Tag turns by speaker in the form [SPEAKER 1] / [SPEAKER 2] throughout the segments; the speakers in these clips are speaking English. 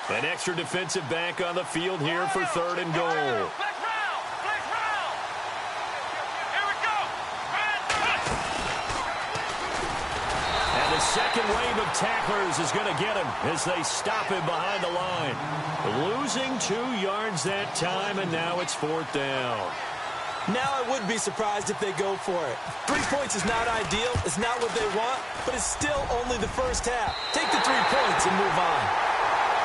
[SPEAKER 1] An extra defensive back on the field here for 3rd and goal. And the second wave of tacklers is going to get him as they stop him behind the line. Losing 2 yards that time, and now it's 4th down.
[SPEAKER 2] Now I wouldn't be surprised if they go for it. 3 points is not ideal. It's not what they want, but it's still only the first half. Take the 3 points and move on.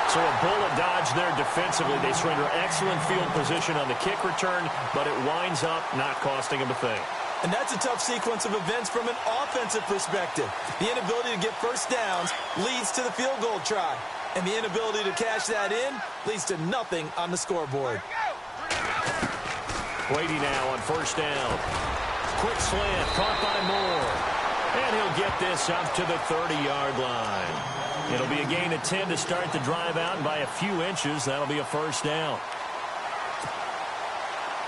[SPEAKER 1] So a bullet dodge there defensively. They surrender excellent field position on the kick return, but it winds up not costing them a thing.
[SPEAKER 2] And that's a tough sequence of events from an offensive perspective. The inability to get first downs leads to the field goal try. And the inability to cash that in leads to nothing on the scoreboard.
[SPEAKER 1] Brady now on 1st down. Quick slant, caught by Moore. And he'll get this up to the 30-yard line. It'll be a gain of 10 to start the drive out, and by a few inches, that'll be a 1st down.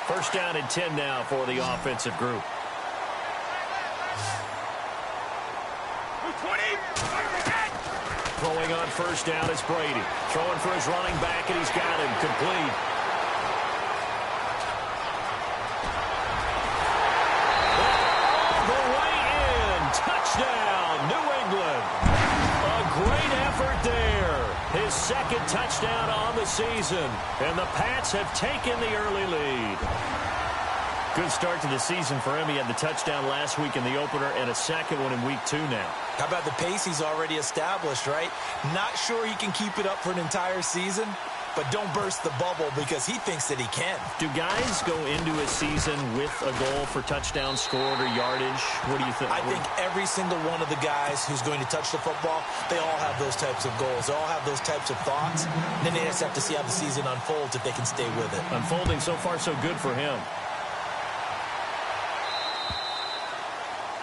[SPEAKER 1] 1st down and 10 now for the offensive group. Throwing on 1st down is Brady. Throwing for his running back, and he's got him complete. Touchdown, New England. A great effort there. His 2nd touchdown on the season. And the Pats have taken the early lead. Good start to the season for him. He had the touchdown last week in the opener and a 2nd one in week 2 now.
[SPEAKER 2] How about the pace he's already established, right? Not sure he can keep it up for an entire season, but don't burst the bubble because he thinks that he can.
[SPEAKER 1] Do guys go into a season with a goal for touchdown scored or yardage? What do you think?
[SPEAKER 2] I think every single one of the guys who's going to touch the football, they all have those types of goals. They all have those types of thoughts. Then they just have to see how the season unfolds if they can stay with it.
[SPEAKER 1] Unfolding so far so good for him.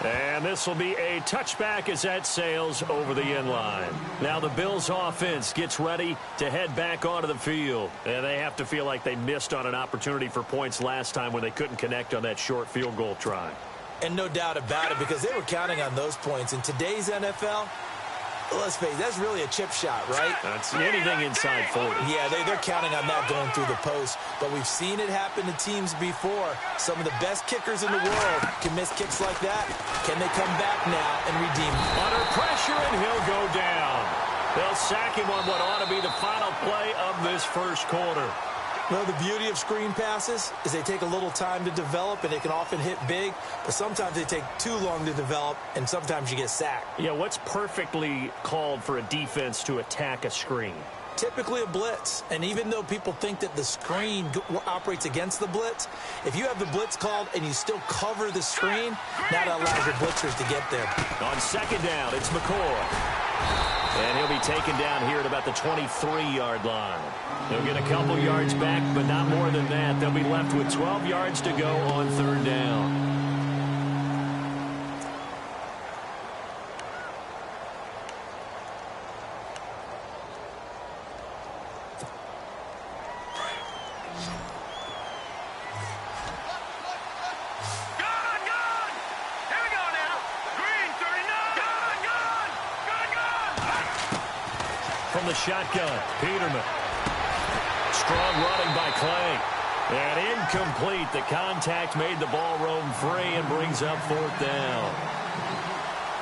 [SPEAKER 1] And this will be a touchback as that sails over the end line. Now the Bills offense gets ready to head back onto the field. And they have to feel like they missed on an opportunity for points last time when they couldn't connect on that short field goal try.
[SPEAKER 2] And no doubt about it, because they were counting on those points. In today's NFL, let's face it, that's really a chip shot, right?
[SPEAKER 1] That's anything inside 40.
[SPEAKER 2] Yeah, they're counting on that going through the post. But we've seen it happen to teams before. Some of the best kickers in the world can miss kicks like that. Can they come back now and redeem it?
[SPEAKER 1] Under pressure, and he'll go down. They'll sack him on what ought to be the final play of this 1st quarter.
[SPEAKER 2] Well, the beauty of screen passes is they take a little time to develop, and they can often hit big, but sometimes they take too long to develop, and sometimes you get sacked.
[SPEAKER 1] Yeah, what's perfectly called for a defense to attack a screen?
[SPEAKER 2] Typically a blitz, and even though people think that the screen operates against the blitz, if you have the blitz called and you still cover the screen, that allows your blitzers to get there.
[SPEAKER 1] On 2nd down, it's McCoy. And he'll be taken down here at about the 23-yard line. They'll get a couple yards back, but not more than that. They'll be left with 12 yards to go on 3rd down. From the shotgun, Peterman. Strong running by Clay. And incomplete. The contact made the ball roam free and brings up 4th down.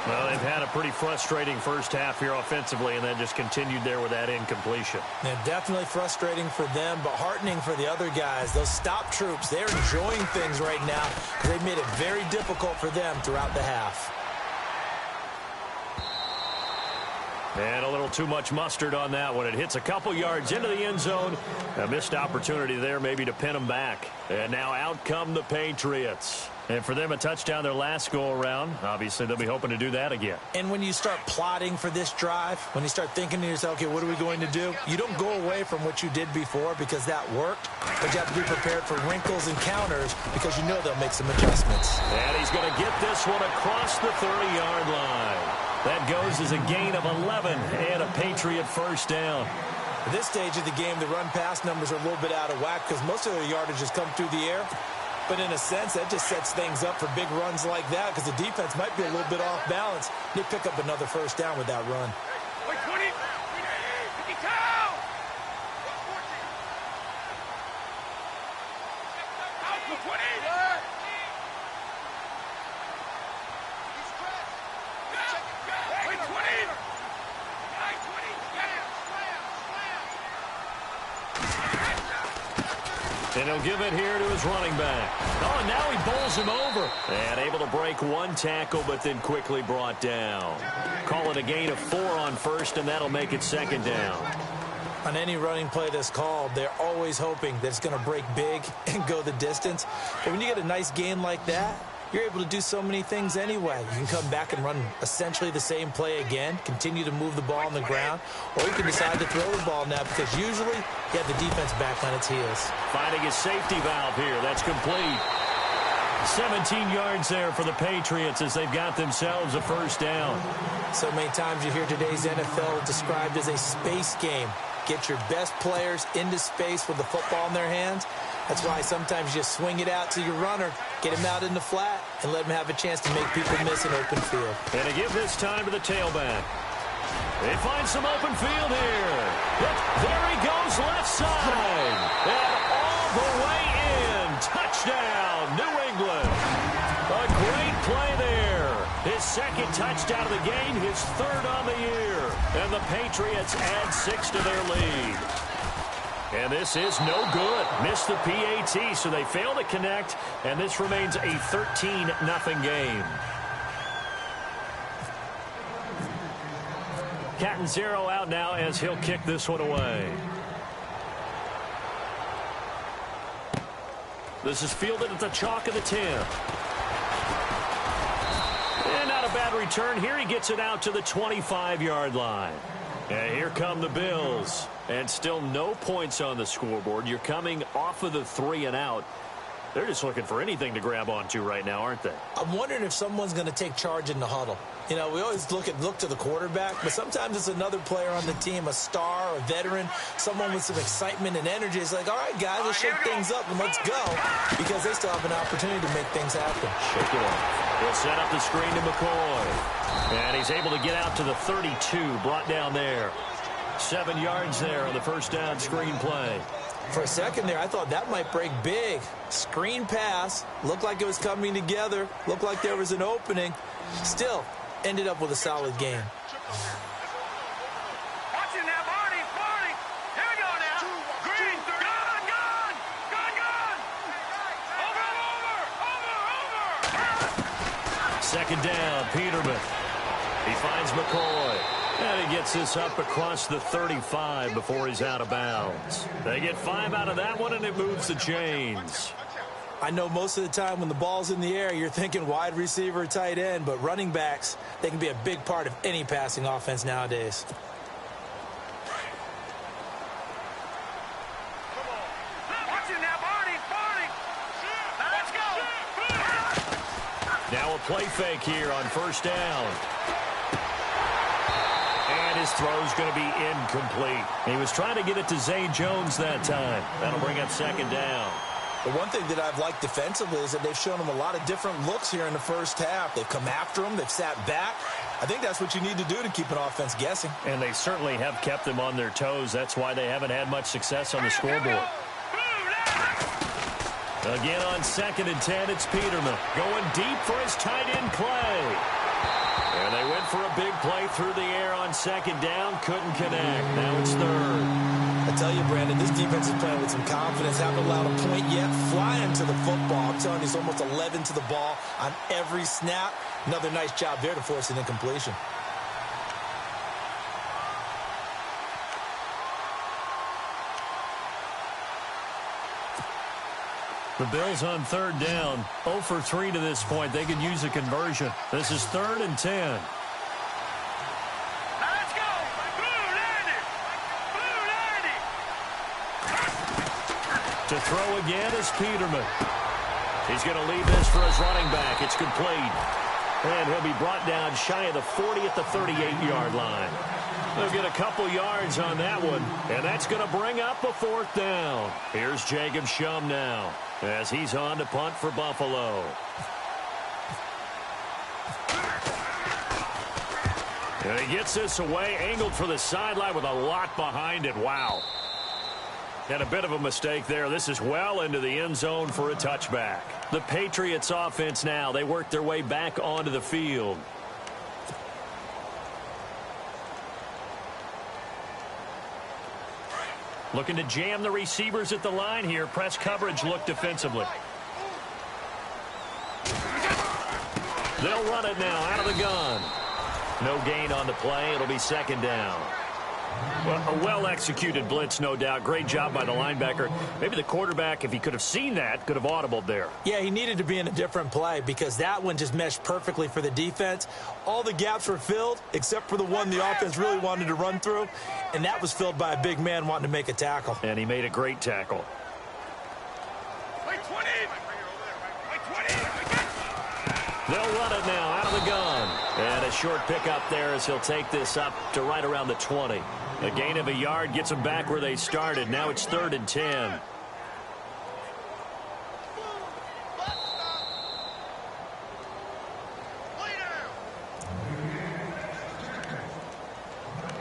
[SPEAKER 1] Well, they've had a pretty frustrating first half here offensively, and then just continued there with that incompletion.
[SPEAKER 2] Yeah, definitely frustrating for them, but heartening for the other guys. Those stop troops, they're enjoying things right now because they've made it very difficult for them throughout the half.
[SPEAKER 1] And a little too much mustard on that one. It hits a couple yards into the end zone. A missed opportunity there maybe to pin them back. And now out come the Patriots. And for them, a touchdown their last go-around. Obviously, they'll be hoping to do that again.
[SPEAKER 2] And when you start plotting for this drive, when you start thinking to yourself, okay, what are we going to do? You don't go away from what you did before because that worked. But you have to be prepared for wrinkles and counters because you know they'll make some adjustments.
[SPEAKER 1] And he's going to get this one across the 30-yard line. That goes as a gain of 11 and a Patriot first down.
[SPEAKER 2] At this stage of the game, the run-pass numbers are a little bit out of whack because most of their yardage has come through the air. But in a sense, that just sets things up for big runs like that because the defense might be a little bit off balance. They pick up another first down with that run.
[SPEAKER 1] And he'll give it here to his running back. Oh, and now he bowls him over. And able to break one tackle, but then quickly brought down. Call it a gain of 4 on first, and that'll make it second down.
[SPEAKER 2] On any running play that's called, they're always hoping that it's going to break big and go the distance. But when you get a nice gain like that, you're able to do so many things anyway. You can come back and run essentially the same play again, continue to move the ball on the ground, or you can decide to throw the ball now because usually you have the defense back on its heels.
[SPEAKER 1] Finding his safety valve here. That's complete. 17 yards there for the Patriots as they've got themselves a first down.
[SPEAKER 2] So many times you hear today's NFL described as a space game. Get your best players into space with the football in their hands. That's why sometimes you swing it out to your runner, get him out in the flat, and let him have a chance to make people miss an open field.
[SPEAKER 1] And to give this time to the tailback. They find some open field here. Look, there he goes left side. And all the way in. Touchdown, New England. A great play there. His second touchdown of the game, his third on the year. And the Patriots add 6 to their lead. And this is no good. Missed the PAT, so they fail to connect, and this remains a 13-0 game. Catanzaro out now as he'll kick this one away. This is fielded at the chalk of the 10. And not a bad return here. He gets it out to the 25-yard line. And here come the Bills. And still no points on the scoreboard. You're coming off of the 3 and out. They're just looking for anything to grab onto right now, aren't they?
[SPEAKER 2] I'm wondering if someone's going to take charge in the huddle. You know, we always look to the quarterback, but sometimes it's another player on the team, a star, a veteran, someone with some excitement and energy. It's like, all right, guys, let's shake things up and let's go, because they still have an opportunity to make things happen.
[SPEAKER 1] Shake it off. He'll set up the screen to McCoy. And he's able to get out to the 32, brought down there. 7 yards there on the first down screen play.
[SPEAKER 2] For a second there, I thought that might break big. Screen pass. Looked like it was coming together. Looked like there was an opening. Still, ended up with a solid game.
[SPEAKER 3] Watching that, Barney. Here we go now. Green, gone. Over.
[SPEAKER 1] Second down, Peterman. He finds McCoy. And he gets this up across the 35 before he's out of bounds. They get 5 out of that one, and it moves the chains.
[SPEAKER 2] I know most of the time when the ball's in the air, you're thinking wide receiver, tight end, but running backs, they can be a big part of any passing offense nowadays.
[SPEAKER 3] Watching that, Barney. Now let's go.
[SPEAKER 1] Now a play fake here on first down. And his throw's going to be incomplete. He was trying to get it to Zay Jones that time. That'll bring up second down.
[SPEAKER 2] The one thing that I've liked defensively is that they've shown him a lot of different looks here in the first half. They've come after him. They've sat back. I think that's what you need to do to keep an offense guessing.
[SPEAKER 1] And they certainly have kept them on their toes. That's why they haven't had much success on the scoreboard. Again on 2nd and 10, it's Peterman going deep for his tight end play. And they went for a big play through the air on second down. Couldn't connect. Now it's third.
[SPEAKER 2] I tell you, Brandon, this defense is playing with some confidence. Haven't allowed a point yet. Flying to the football. I'm telling you, it's almost 11 to the ball on every snap. Another nice job there to force an incompletion.
[SPEAKER 1] The Bills on third down. 0 for 3 to this point. They could use a conversion. This is 3rd and 10.
[SPEAKER 3] Let's go.
[SPEAKER 1] To throw again is Peterman. He's going to leave this for his running back. It's complete. And he'll be brought down shy of the 40 at the 38-yard line. They'll get a couple yards on that one, and that's going to bring up a 4th down. Here's Jacob Shum now as he's on to punt for Buffalo. And he gets this away, angled for the sideline with a lot behind it. Wow. And a bit of a mistake there. This is well into the end zone for a touchback. The Patriots offense now, they work their way back onto the field. Looking to jam the receivers at the line here. Press coverage look defensively. They'll run it now out of the gun. No gain on the play. It'll be second down. Well, a well-executed blitz, no doubt. Great job by the linebacker. Maybe the quarterback, if he could have seen that, could have audibled there.
[SPEAKER 2] Yeah, he needed to be in a different play because that one just meshed perfectly for the defense. All the gaps were filled except for the one the offense really wanted to run through, and that was filled by a big man wanting to make a tackle.
[SPEAKER 1] And he made a great tackle. They'll run it now out of the gun. And a short pickup there as he'll take this up to right around the 20. A gain of a yard gets them back where they started. Now it's 3rd and 10.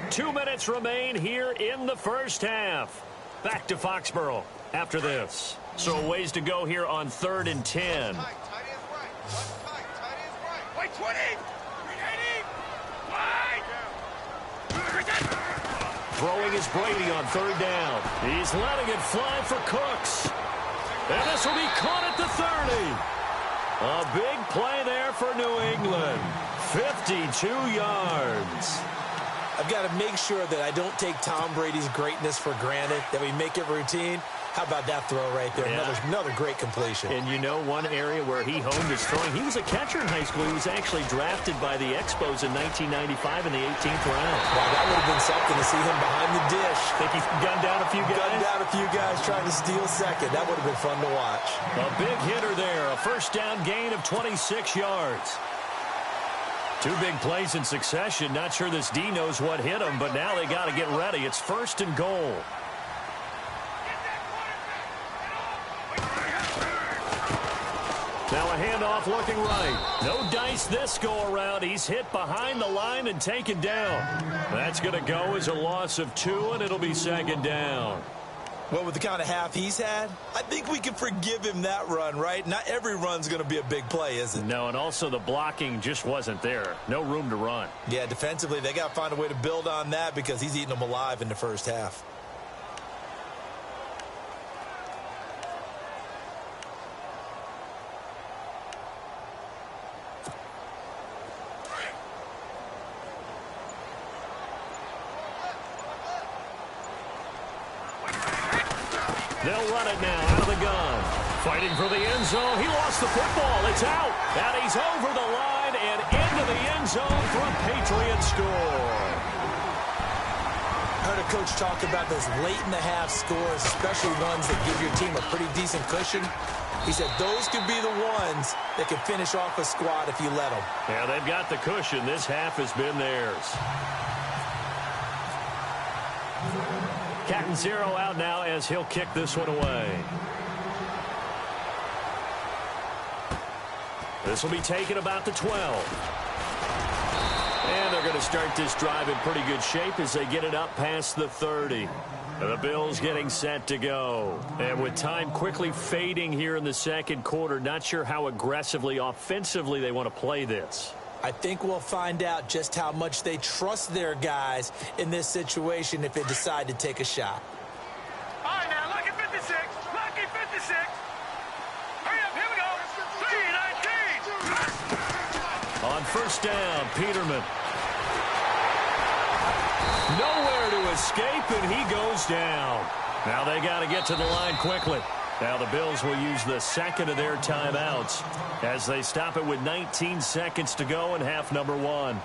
[SPEAKER 1] Two minutes remain here in the first half. Back to Foxborough after this. So a ways to go here on 3rd and 10. Throwing is Brady on 3rd down. He's letting it fly for Cooks. And this will be caught at the 30. A big play there for New England. 52 yards.
[SPEAKER 2] I've got to make sure that I don't take Tom Brady's greatness for granted, that we make it routine. How about that throw right there?
[SPEAKER 1] Yeah.
[SPEAKER 2] Another great completion.
[SPEAKER 1] And you know one area where he honed his throwing, he was a catcher in high school. He was actually drafted by the Expos in 1995 in the 18th round.
[SPEAKER 2] Wow, that would have been something to see him behind the dish.
[SPEAKER 1] Think he gunned down a few guys?
[SPEAKER 2] Gunned down a few guys trying to steal second. That would have been fun to watch.
[SPEAKER 1] A big hitter there. A first down gain of 26 yards. Two big plays in succession. Not sure this D knows what hit him, but now they got to get ready. It's 1st and goal. Now a handoff looking right. No dice this go-around. He's hit behind the line and taken down. That's going to go as a loss of 2, and it'll be 2nd down.
[SPEAKER 2] Well, with the kind of half he's had, I think we can forgive him that run, right? Not every run's going to be a big play, is it?
[SPEAKER 1] No, and also the blocking just wasn't there. No room to run.
[SPEAKER 2] Yeah, defensively, they got to find a way to build on that because he's eating them alive in the first half.
[SPEAKER 1] They'll run it now out of the gun. Fighting for the end zone. He lost the football. It's out. And he's over the line and into the end zone for a Patriot score.
[SPEAKER 2] Heard a coach talk about those late in the half scores, especially ones that give your team a pretty decent cushion. He said those could be the ones that can finish off a squad if you let them.
[SPEAKER 1] Yeah, they've got the cushion. This half has been theirs. Catanzaro out now as he'll kick this one away. This will be taken about the 12. And they're going to start this drive in pretty good shape as they get it up past the 30. The Bills getting set to go. And with time quickly fading here in the second quarter, not sure how aggressively, offensively they want to play this.
[SPEAKER 2] I think we'll find out just how much they trust their guys in this situation if they decide to take a shot.
[SPEAKER 3] All right, now, lucky 56. Lucky 56. Hurry up, here we go. 3-19.
[SPEAKER 1] On first down, Peterman. Nowhere to escape, and he goes down. Now they got to get to the line quickly. Now the Bills will use the second of their timeouts as they stop it with 19 seconds to go in half number 1.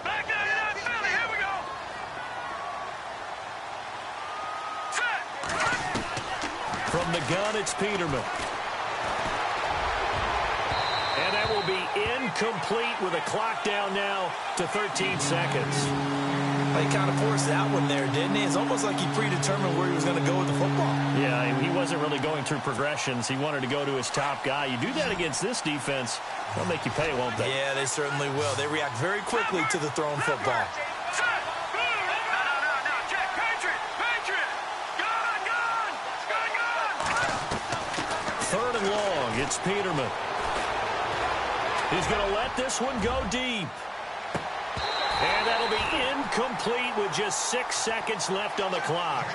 [SPEAKER 3] Back down to that Philly. Here we go. Set.
[SPEAKER 1] From the gun, it's Peterman. And that will be incomplete with a clock down now to 13 seconds.
[SPEAKER 2] Well, he kind of forced that one there, didn't he? It's almost like he predetermined where he was going to go with the football.
[SPEAKER 1] Yeah, he wasn't really going through progressions. He wanted to go to his top guy. You do that against this defense, they'll make you pay, won't they?
[SPEAKER 2] Yeah, they certainly will. They react very quickly to the thrown football.
[SPEAKER 1] Third and long, it's Peterman. He's going to let this one go deep. And that'll be incomplete with just 6 seconds left on the clock.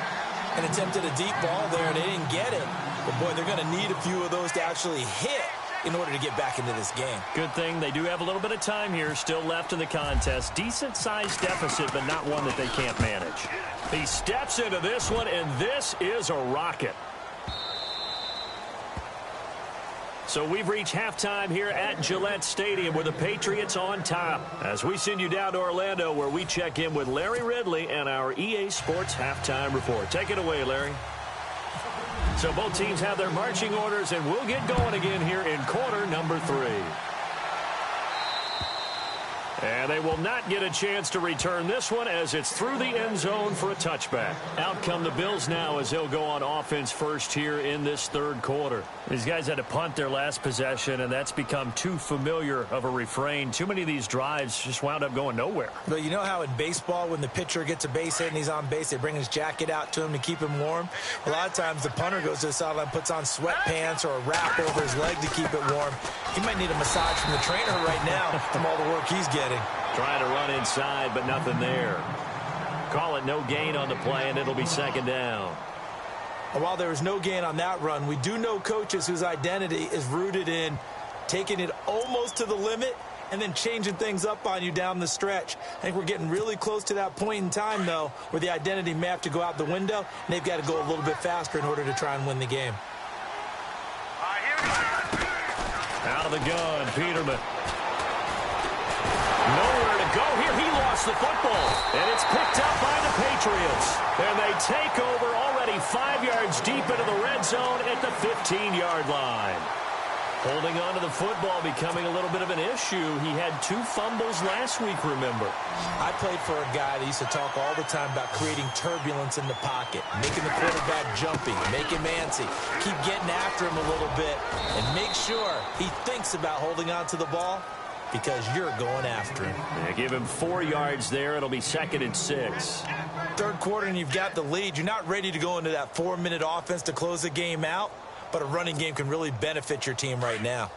[SPEAKER 2] And attempted a deep ball there, and they didn't get it. But, boy, they're going to need a few of those to actually hit in order to get back into this game.
[SPEAKER 1] Good thing they do have a little bit of time here still left in the contest. Decent-sized deficit, but not one that they can't manage. He steps into this one, and this is a rocket. So we've reached halftime here at Gillette Stadium with the Patriots on top. As we send you down to Orlando where we check in with Larry Ridley and our EA Sports Halftime Report. Take it away, Larry. So both teams have their marching orders, and we'll get going again here in quarter number 3. And they will not get a chance to return this one as it's through the end zone for a touchback. Out come the Bills now as they'll go on offense first here in this third quarter. These guys had to punt their last possession, and that's become too familiar of a refrain. Too many of these drives just wound up going nowhere.
[SPEAKER 2] But you know how in baseball when the pitcher gets a base hit and he's on base, they bring his jacket out to him to keep him warm? A lot of times the punter goes to the sideline, puts on sweatpants or a wrap over his leg to keep it warm. He might need a massage from the trainer right now from all the work he's getting.
[SPEAKER 1] Trying to run inside, but nothing there. Call it no gain on the play, and it'll be second down.
[SPEAKER 2] While there was no gain on that run, we do know coaches whose identity is rooted in taking it almost to the limit and then changing things up on you down the stretch. I think we're getting really close to that point in time, though, where the identity may have to go out the window, and they've got to go a little bit faster in order to try and win the game.
[SPEAKER 1] Out of the gun, Peterman. Nowhere to go here. He lost the football. And it's picked up by the Patriots. And they take over already 5 yards deep into the red zone at the 15-yard line. Holding on to the football becoming a little bit of an issue. He had 2 fumbles last week, remember.
[SPEAKER 2] I played for a guy that used to talk all the time about creating turbulence in the pocket, making the quarterback jumpy, make him antsy, keep getting after him a little bit, and make sure he thinks about holding on to the ball, because you're going after him.
[SPEAKER 1] Yeah, give him 4 yards there. It'll be 2nd and 6.
[SPEAKER 2] Third quarter and you've got the lead. You're not ready to go into that 4-minute offense to close the game out, but a running game can really benefit your team right now.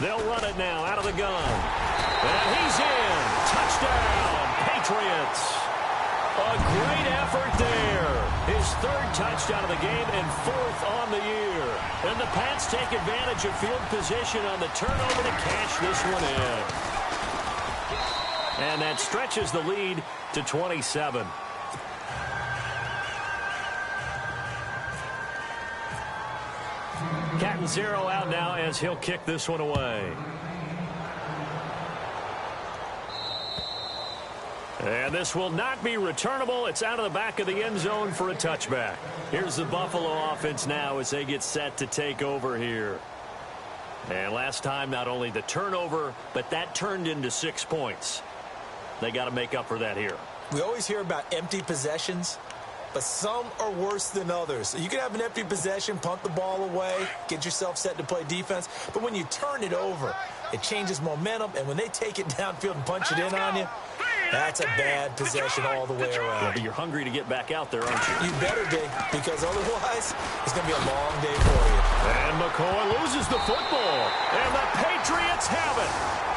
[SPEAKER 1] They'll run it now out of the gun. And he's in. Touchdown, Patriots. A great effort there. His 3rd touchdown of the game and 4th on the year. And the Pats take advantage of field position on the turnover to cash this one in. And that stretches the lead to 27. Cat 0 out now as he'll kick this one away. And this will not be returnable. It's out of the back of the end zone for a touchback. Here's the Buffalo offense now as they get set to take over here. And last time, not only the turnover, but that turned into 6 points. They got to make up for that here.
[SPEAKER 2] We always hear about empty possessions, but some are worse than others. You can have an empty possession, punt the ball away, get yourself set to play defense, but when you turn it over, it changes momentum, and when they take it downfield and punch it in on you, that's a bad possession all the way around.
[SPEAKER 1] Yeah, but you're hungry to get back out there, aren't you?
[SPEAKER 2] You better be, because otherwise, it's going to be a long day for you.
[SPEAKER 1] And McCoy loses the football, and the Patriots have it.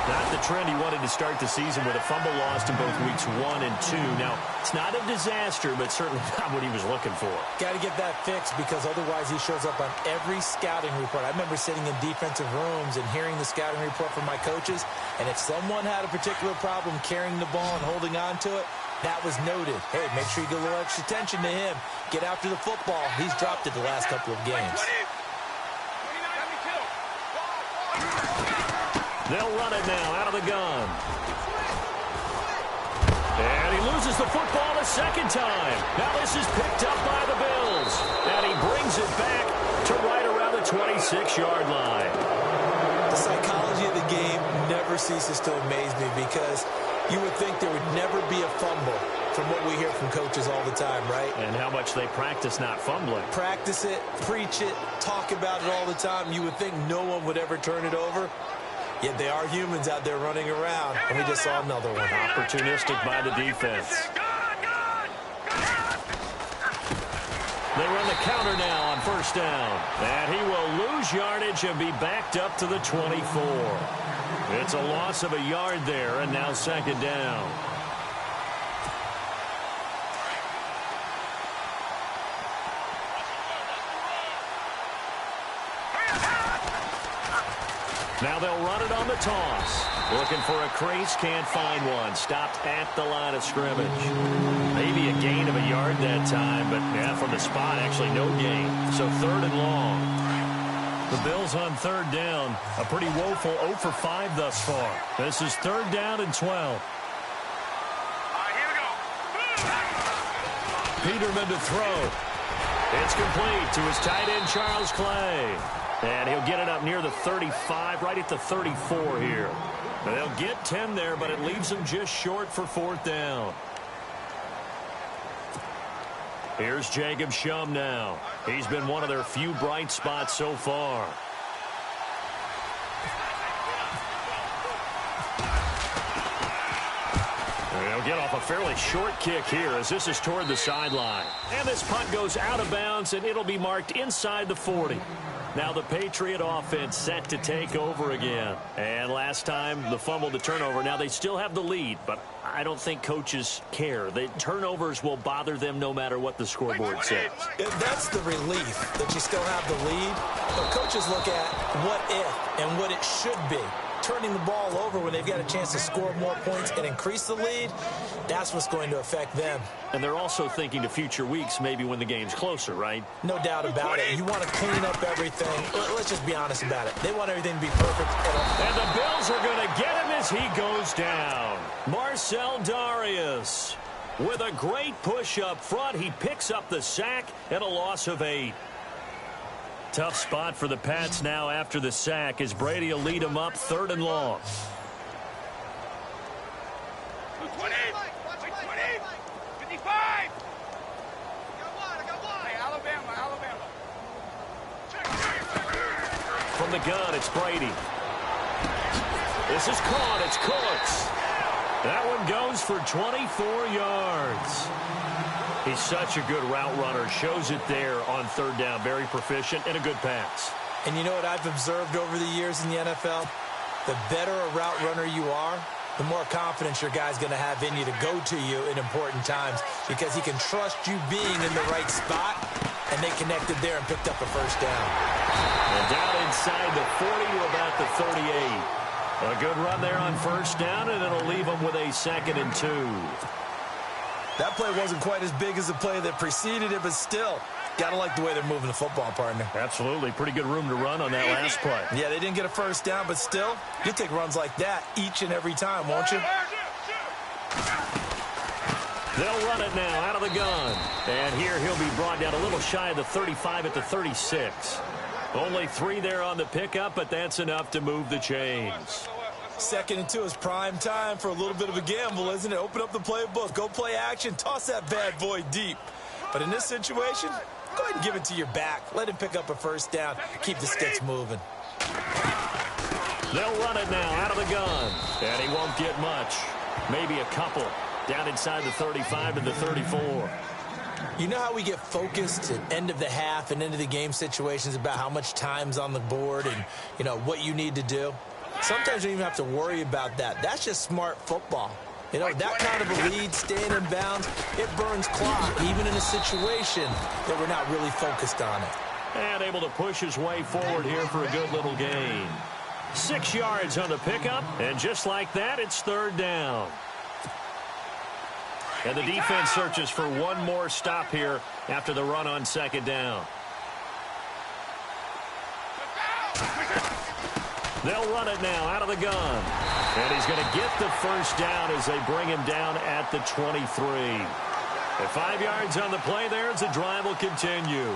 [SPEAKER 1] Not the trend he wanted to start the season with a fumble lost in both weeks 1 and 2. Now, it's not a disaster, but certainly not what he was looking for.
[SPEAKER 2] Got to get that fixed because otherwise he shows up on every scouting report. I remember sitting in defensive rooms and hearing the scouting report from my coaches, and if someone had a particular problem carrying the ball and holding on to it, that was noted. Hey, make sure you get a little extra attention to him. Get after the football. He's dropped it the last couple of games.
[SPEAKER 1] They'll run it now out of the gun. And he loses the football a second time. Now this is picked up by the Bills. And he brings it back to right around the 26-yard line.
[SPEAKER 2] The psychology of the game never ceases to amaze me because you would think there would never be a fumble from what we hear from coaches all the time, right?
[SPEAKER 1] And how much they practice not fumbling.
[SPEAKER 2] Practice it, preach it, talk about it all the time. You would think no one would ever turn it over. Yet they are humans out there running around, and we just saw another one.
[SPEAKER 1] Opportunistic by the defense. They run the counter now on first down. And he will lose yardage and be backed up to the 24. It's a loss of a yard there, and now second down. Now they'll run it on the toss. Looking for a crease, can't find one. Stopped at the line of scrimmage. Maybe a gain of a yard that time, but yeah, from the spot, actually no gain. So third and long. The Bills on third down. A pretty woeful 0 for 5 thus far. This is third down and 12.
[SPEAKER 3] All right, here we go.
[SPEAKER 1] Peterman to throw. It's complete to his tight end, Charles Clay. And he'll get it up near the 35, right at the 34 here. And they'll get 10 there, but it leaves them just short for fourth down. Here's Jacob Shum now. He's been one of their few bright spots so far. They'll get off a fairly short kick here as this is toward the sideline. And this punt goes out of bounds, and it'll be marked inside the 40. Now the Patriot offense set to take over again. And last time, the fumble, the turnover. Now they still have the lead, but I don't think coaches care. The turnovers will bother them no matter what the scoreboard says.
[SPEAKER 2] That's the relief that you still have the lead. But coaches look at what if and what it should be. Turning the ball over when they've got a chance to score more points and increase the lead, that's what's going to affect them.
[SPEAKER 1] And they're also thinking to future weeks, maybe when the game's closer, right?
[SPEAKER 2] No doubt about it. You want to clean up everything. Let's just be honest about it. They want everything to be perfect.
[SPEAKER 1] And the Bills are going to get him as he goes down. Marcel Darius with a great push up front. He picks up the sack and a loss of 8. Tough spot for the Pats now after the sack as Brady will lead them up third and long.
[SPEAKER 3] 20, 55. Hey, Alabama.
[SPEAKER 1] From the gun, it's Brady. This is caught. It's Cooks. That one goes for 24 yards. He's such a good route runner. Shows it there on third down. Very proficient and a good pass.
[SPEAKER 2] And you know what I've observed over the years in the NFL? The better a route runner you are, the more confidence your guy's going to have in you to go to you in important times because he can trust you being in the right spot, and they connected there and picked up a first down.
[SPEAKER 1] And down inside the 40 to about the 38. A good run there on first down, and it'll leave them with a 2nd and 2.
[SPEAKER 2] That play wasn't quite as big as the play that preceded it, but still, got to like the way they're moving the football, partner.
[SPEAKER 1] Absolutely. Pretty good room to run on that last play.
[SPEAKER 2] Yeah, they didn't get a first down, but still, you'll take runs like that each and every time, won't you?
[SPEAKER 1] They'll run it now out of the gun. And here he'll be brought down a little shy of the 35 at the 36. Only 3 there on the pickup, but that's enough to move the chains.
[SPEAKER 2] 2nd and 2 is prime time for a little bit of a gamble, isn't it? Open up the playbook, go play action, toss that bad boy deep. But in this situation, go ahead and give it to your back. Let him pick up a first down. Keep the sticks moving.
[SPEAKER 1] They'll run it now out of the gun. And he won't get much. Maybe a couple. Down inside the 35 to the 34.
[SPEAKER 2] You know how we get focused at end of the half and end of the game situations about how much time's on the board and, you know, what you need to do? Sometimes you don't even have to worry about that. That's just smart football. You know, that kind of a lead, staying in bounds, it burns clock, even in a situation that we're not really focused on it.
[SPEAKER 1] And able to push his way forward here for a good little gain. 6 yards on the pickup, and just like that, it's third down. And the defense searches for one more stop here after the run on second down. They'll run it now out of the gun. And he's going to get the first down as they bring him down at the 23. At 5 yards on the play there as the drive will continue.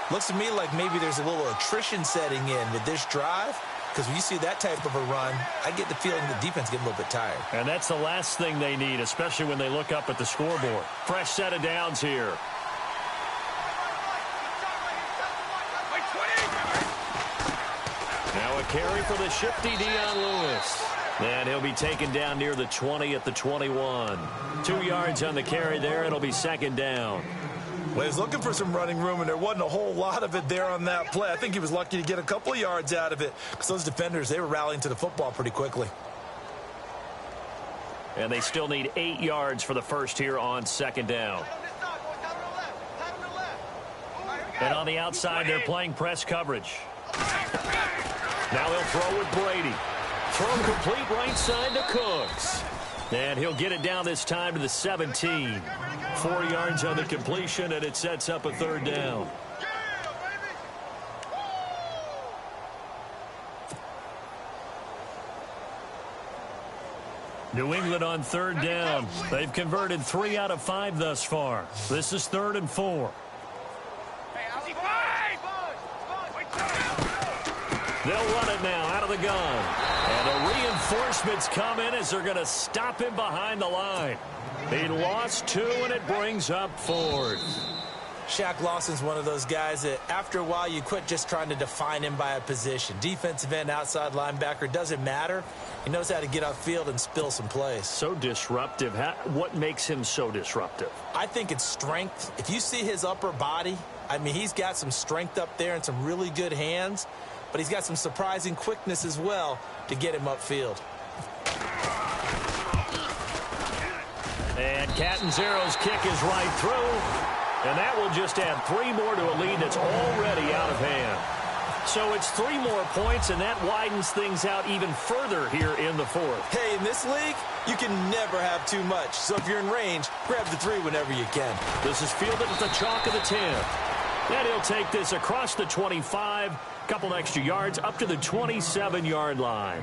[SPEAKER 2] Looks to me like maybe there's a little attrition setting in with this drive. because when you see that type of a run, I get the feeling the defense getting a little bit tired.
[SPEAKER 1] And that's the last thing they need, especially when they look up at the scoreboard. Fresh set of downs here. Now a carry for the shifty Dion Lewis. And he'll be taken down near the 20 at the 21. 2 yards on the carry there. It'll be second down.
[SPEAKER 2] Well, he's looking for some running room, and there wasn't a whole lot of it there on that play. I think he was lucky to get a couple of yards out of it because those defenders, they were rallying to the football pretty quickly.
[SPEAKER 1] And they still need 8 yards for the first here on second down. And on the outside, they're playing press coverage. Now they'll throw with Brady. Throw complete right side to Cooks. And he'll get it down this time to the 17. 4 yards on the completion, and it sets up a third down. New England on third down. They've converted 3 out of 5 thus far. This is 3rd and 4. They'll run it now out of the gun. And the reinforcements come in as they're going to stop him behind the line. He lost 2, and it brings up 4th.
[SPEAKER 2] Shaq Lawson's one of those guys that after a while you quit just trying to define him by a position. Defensive end, outside linebacker, doesn't matter. He knows how to get upfield and spill some plays.
[SPEAKER 1] So disruptive. What makes him so disruptive?
[SPEAKER 2] I think it's strength. If you see his upper body, I mean, he's got some strength up there and some really good hands, but he's got some surprising quickness as well to get him upfield.
[SPEAKER 1] And Catanzaro's kick is right through. And that will just add 3 more to a lead that's already out of hand. So it's 3 more points, and that widens things out even further here in the 4th.
[SPEAKER 2] Hey, in this league, you can never have too much. So if you're in range, grab the 3 whenever you can.
[SPEAKER 1] This is fielded at the chalk of the 10. And he'll take this across the 25, couple extra yards up to the 27-yard line.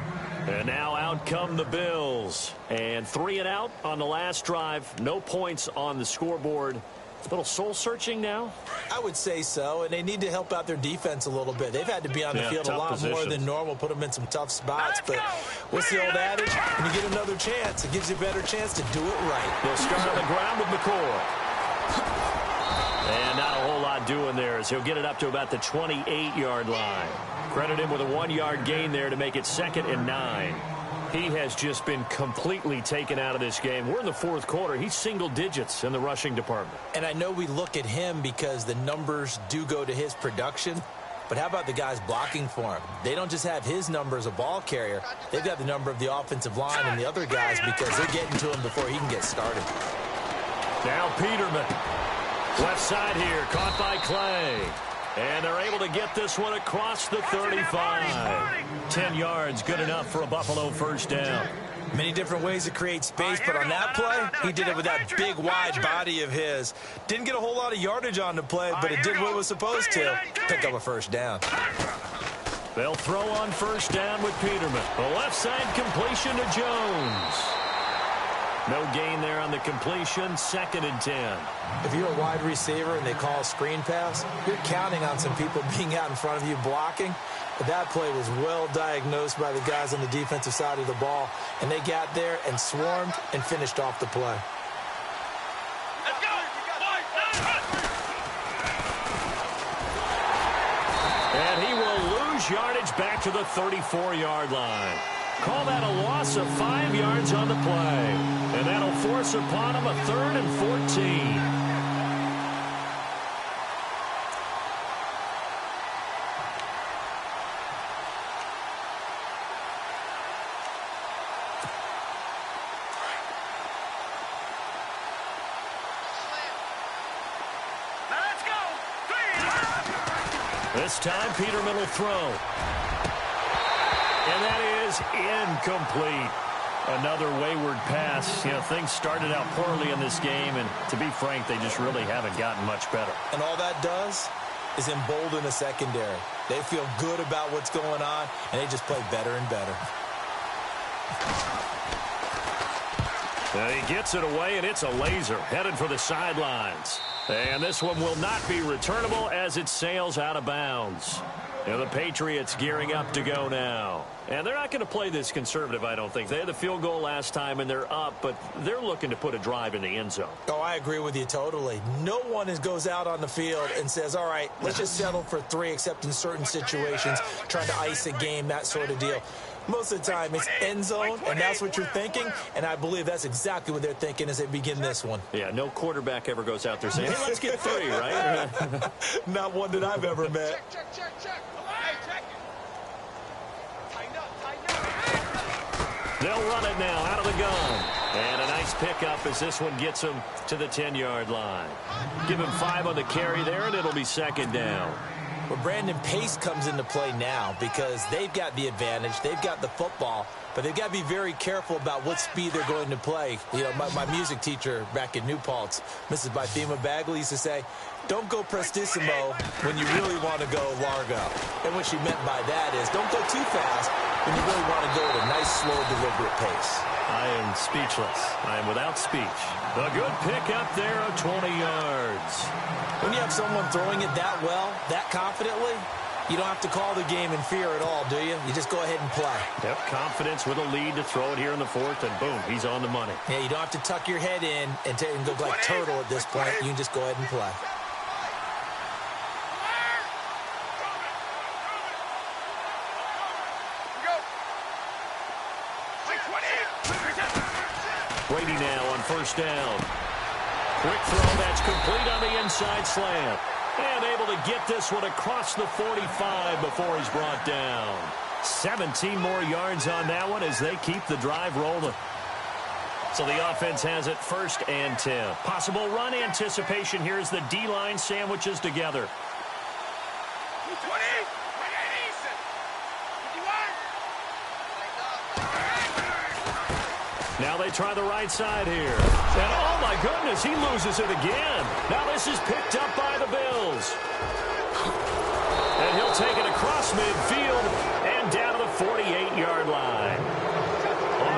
[SPEAKER 1] And now out come the Bills. And 3 and out on the last drive. No points on the scoreboard. A little soul-searching now?
[SPEAKER 2] I would say so, and they need to help out their defense a little bit. They've had to be on the field a lot more than normal, put them in some tough spots. But what's the old adage? When you get another chance, it gives you a better chance to do it right.
[SPEAKER 1] They'll start on the ground with McCoy. And not a whole lot doing there as he'll get it up to about the 28-yard line. Credit him with a 1-yard gain there to make it 2nd and 9. He has just been completely taken out of this game. We're in the 4th quarter. He's single digits in the rushing department.
[SPEAKER 2] And I know we look at him because the numbers do go to his production. But how about the guys blocking for him? They don't just have his number as a ball carrier. They've got the number of the offensive line and the other guys because they're getting to him before he can get started.
[SPEAKER 1] Now Peterman. Left side here, caught by Clay. And they're able to get this one across the 35. 10 yards, good enough for a Buffalo first down.
[SPEAKER 2] Many different ways to create space, but on that play, he did it with that big, wide body of his. Didn't get a whole lot of yardage on the play, but it did what it was supposed to. Pick up a first down.
[SPEAKER 1] They'll throw on first down with Peterman. The left side completion to Jones. No gain there on the completion, 2nd and 10.
[SPEAKER 2] If you're a wide receiver and they call a screen pass, you're counting on some people being out in front of you blocking. But that play was well diagnosed by the guys on the defensive side of the ball, and they got there and swarmed and finished off the play.
[SPEAKER 3] Let's go!
[SPEAKER 1] And he will lose yardage back to the 34-yard line. Call that a loss of 5 yards on the play. And that'll force upon him a 3rd and 14.
[SPEAKER 3] Let's go!
[SPEAKER 1] This time Peterman will throw. And that is incomplete. Another wayward pass. You know, things started out poorly in this game, and to be frank, they just really haven't gotten much better.
[SPEAKER 2] And all that does is embolden the secondary. They feel good about what's going on, and they just play better and better.
[SPEAKER 1] And he gets it away, and it's a laser headed for the sidelines. And this one will not be returnable as it sails out of bounds. And the Patriots gearing up to go now. And they're not going to play this conservative, I don't think. They had the field goal last time, and they're up, but they're looking to put a drive in the end zone.
[SPEAKER 2] Oh, I agree with you totally. No one goes out on the field and says, all right, let's just settle for 3, except in certain situations, trying to ice a game, that sort of deal. Most of the time, it's end zone, and that's what you're thinking, and I believe that's exactly what they're thinking as they begin this one.
[SPEAKER 1] Yeah, no quarterback ever goes out there saying, hey, let's get 3, right?
[SPEAKER 2] Not one that I've ever met.
[SPEAKER 3] Check. Hey, check it. Tighten up.
[SPEAKER 1] They'll run it now out of the gun. And a nice pickup as this one gets them to the 10-yard line. Give him 5 on the carry there, and it'll be second down.
[SPEAKER 2] Well, Brandon, pace comes into play now because they've got the advantage. They've got the football, but they've got to be very careful about what speed they're going to play. You know, my music teacher back in New Paltz, Mrs. Bythema Bagley, used to say, don't go prestissimo when you really want to go largo. And what she meant by that is don't go too fast when you really want to go at a nice, slow, deliberate pace.
[SPEAKER 1] I am speechless. I am without speech. A good pickup there of 20 yards.
[SPEAKER 2] When you have someone throwing it that well, that confidently, you don't have to call the game in fear at all, do you? You just go ahead and play.
[SPEAKER 1] Yep, confidence with a lead to throw it here in the 4th, and boom, he's on the money.
[SPEAKER 2] Yeah, you don't have to tuck your head in and go like turtle at this point. You can just go ahead and play.
[SPEAKER 1] Brady now on first down. Quick throw that's complete on the inside slant. And able to get this one across the 45 before he's brought down. 17 more yards on that one as they keep the drive rolling. So the offense has it 1st and 10. Possible run anticipation here as the D-line sandwiches together.
[SPEAKER 3] 20.
[SPEAKER 1] Now they try the right side here. And oh my goodness, he loses it again. Now this is picked up by the Bills. And he'll take it across midfield and down to the 48-yard line.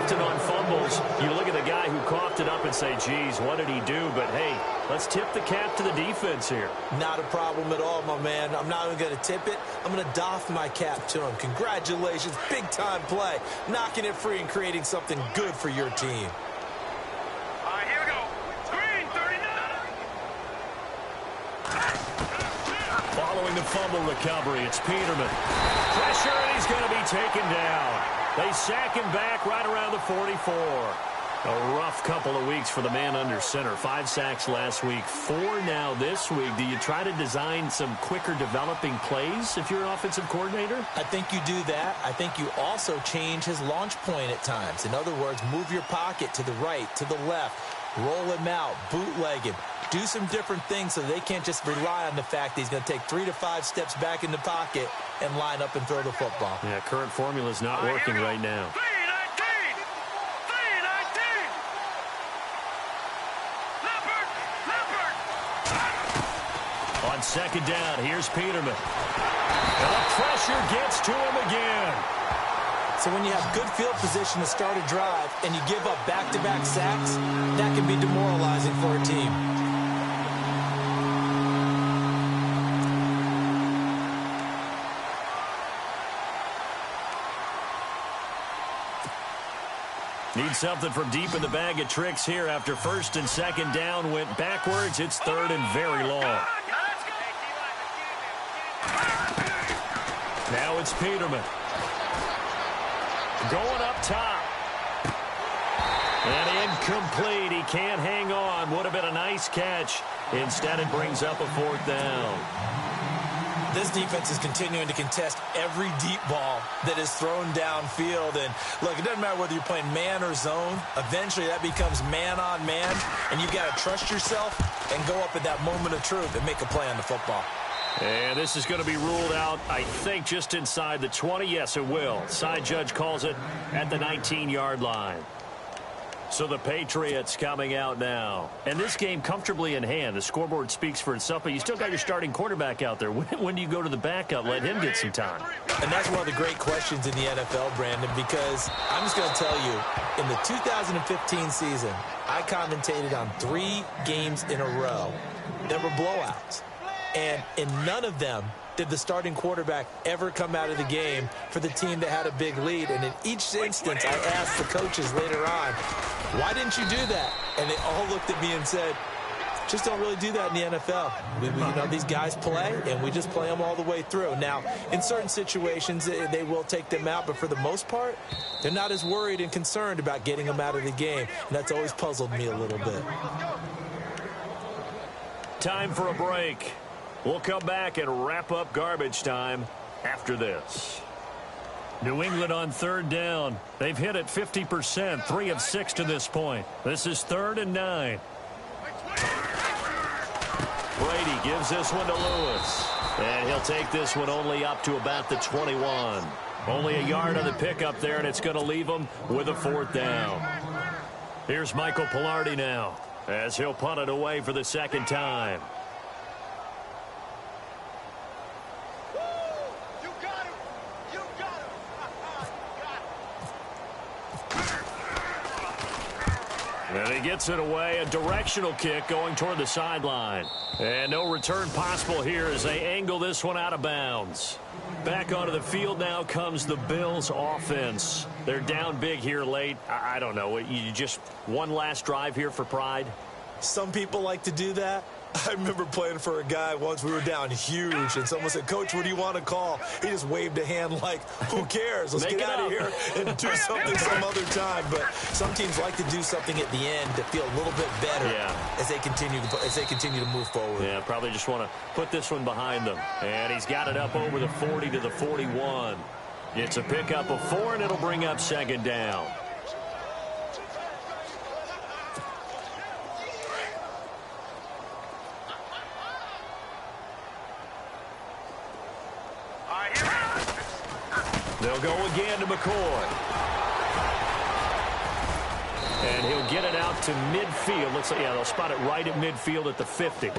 [SPEAKER 1] Often on fumbles, you look at the guy who coughed it up and say, geez, what did he do? But hey, let's tip the cap to the defense here.
[SPEAKER 2] Not a problem at all, my man. I'm not even going to tip it. I'm going to doff my cap to him. Congratulations. Big-time play. Knocking it free and creating something good for your team.
[SPEAKER 3] All right, here we go. Green, 39.
[SPEAKER 1] Following the fumble recovery, it's Peterman. Pressure, and he's going to be taken down. They sack him back right around the 44. A rough couple of weeks for the man under center. 5 sacks last week, 4 now this week. Do you try to design some quicker developing plays if you're an offensive coordinator?
[SPEAKER 2] I think you do that. I think you also change his launch point at times. In other words, move your pocket to the right, to the left, roll him out, bootleg him. Do some different things so they can't just rely on the fact that he's going to take 3 to 5 steps back in the pocket and line up and throw the football.
[SPEAKER 1] Yeah, current formula is not working right now.
[SPEAKER 3] 319.
[SPEAKER 1] On second down, here's Peterman. And the pressure gets to him again.
[SPEAKER 2] So when you have good field position to start a drive and you give up back-to-back sacks, that can be demoralizing for a team.
[SPEAKER 1] Need something from deep in the bag of tricks here after 1st and 2nd down went backwards. It's 3rd and very long. Now it's Peterman. Going up top. And incomplete. He can't hang on. Would have been a nice catch. Instead, it brings up a 4th down.
[SPEAKER 2] This defense is continuing to contest every deep ball that is thrown downfield. And, look, it doesn't matter whether you're playing man or zone. Eventually, that becomes man on man. And you've got to trust yourself and go up at that moment of truth and make a play on the football.
[SPEAKER 1] And this is going to be ruled out, I think, just inside the 20. Yes, it will. Side judge calls it at the 19-yard line. So the Patriots coming out now. And this game comfortably in hand. The scoreboard speaks for itself, but you still got your starting quarterback out there. When do you go to the backup? Let him get some time.
[SPEAKER 2] And that's one of the great questions in the NFL, Brandon, because I'm just going to tell you, in the 2015 season, I commentated on 3 games in a row that were blowouts. And in none of them did the starting quarterback ever come out of the game for the team that had a big lead. And in each instance, I asked the coaches later on, why didn't you do that? And they all looked at me and said, just don't really do that in the NFL. You know, these guys play, and we just play them all the way through. Now, in certain situations, they will take them out, but for the most part, they're not as worried and concerned about getting them out of the game. And that's always puzzled me a little bit.
[SPEAKER 1] Time for a break. We'll come back and wrap up garbage time after this. New England on 3rd down. They've hit it 50%, 3 of 6 to this point. This is 3rd and 9. Brady gives this one to Lewis. And he'll take this one only up to about the 21. Only a yard on the pickup there, and it's going to leave him with a 4th down. Here's Michael Pilardi now, as he'll punt it away for the 2nd time. And he gets it away, a directional kick going toward the sideline. And no return possible here as they angle this one out of bounds. Back onto the field now comes the Bills offense. They're down big here late. I don't know. You just one last drive here for pride?
[SPEAKER 2] Some people like to do that. I remember playing for a guy once. We were down huge, and someone said, Coach, what do you want to call? He just waved a hand like, who cares? Let's get out of here and do something some other time. But some teams like to do something at the end to feel a little bit better as they continue to move forward.
[SPEAKER 1] Yeah, probably just want to put this one behind them. And he's got it up over the 40 to the 41. It's a pickup of 4, and it'll bring up 2nd down. They'll go again to McCoy. And he'll get it out to midfield. Looks like, they'll spot it right at midfield at the 50.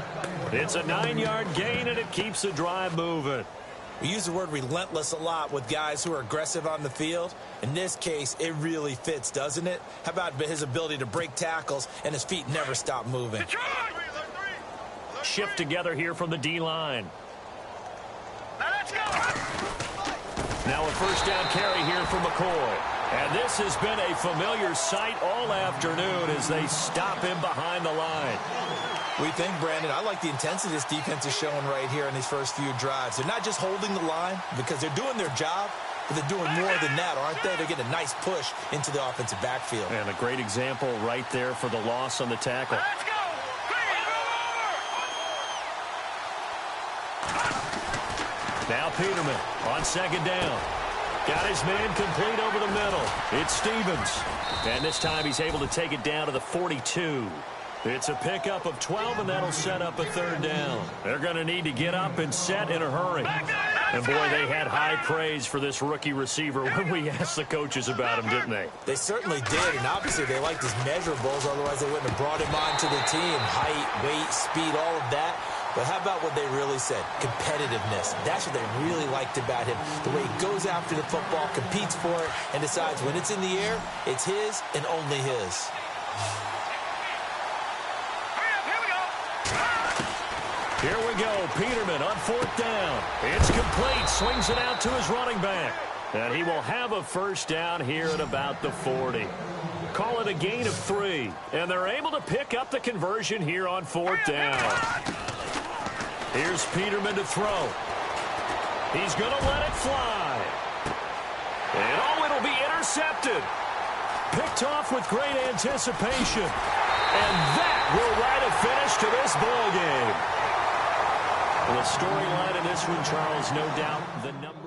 [SPEAKER 1] It's a 9-yard gain, and it keeps the drive moving.
[SPEAKER 2] We use the word relentless a lot with guys who are aggressive on the field. In this case, it really fits, doesn't it? How about his ability to break tackles and his feet never stop moving?
[SPEAKER 1] Shift together here from the D-line.
[SPEAKER 3] Now let's go.
[SPEAKER 1] Now a 1st down carry here for McCoy. And this has been a familiar sight all afternoon as they stop him behind the line.
[SPEAKER 2] We think, Brandon, I like the intensity this defense is showing right here in these first few drives. They're not just holding the line because they're doing their job, but they're doing more than that, aren't they? They're getting a nice push into the offensive backfield.
[SPEAKER 1] And a great example right there for the loss on the tackle.
[SPEAKER 3] Let's go.
[SPEAKER 1] Now Peterman on 2nd down. Got his man complete over the middle. It's Stevens. And this time he's able to take it down to the 42. It's a pickup of 12, and that'll set up a 3rd down. They're going to need to get up and set in a hurry. And, boy, they had high praise for this rookie receiver when we asked the coaches about him, didn't they?
[SPEAKER 2] They certainly did, and obviously they liked his measurables. Otherwise, they wouldn't have brought him onto the team. Height, weight, speed, all of that. But how about what they really said? Competitiveness. That's what they really liked about him. The way he goes after the football, competes for it, and decides when it's in the air, it's his and only his.
[SPEAKER 1] Here we go. Peterman on 4th down. It's complete. Swings it out to his running back. And he will have a 1st down here at about the 40. Call it a gain of 3. And they're able to pick up the conversion here on 4th down. Here's Peterman to throw. He's going to let it fly. And, it'll be intercepted. Picked off with great anticipation. And that will write a finish to this ball game. The storyline in this one, Charles, no doubt the number.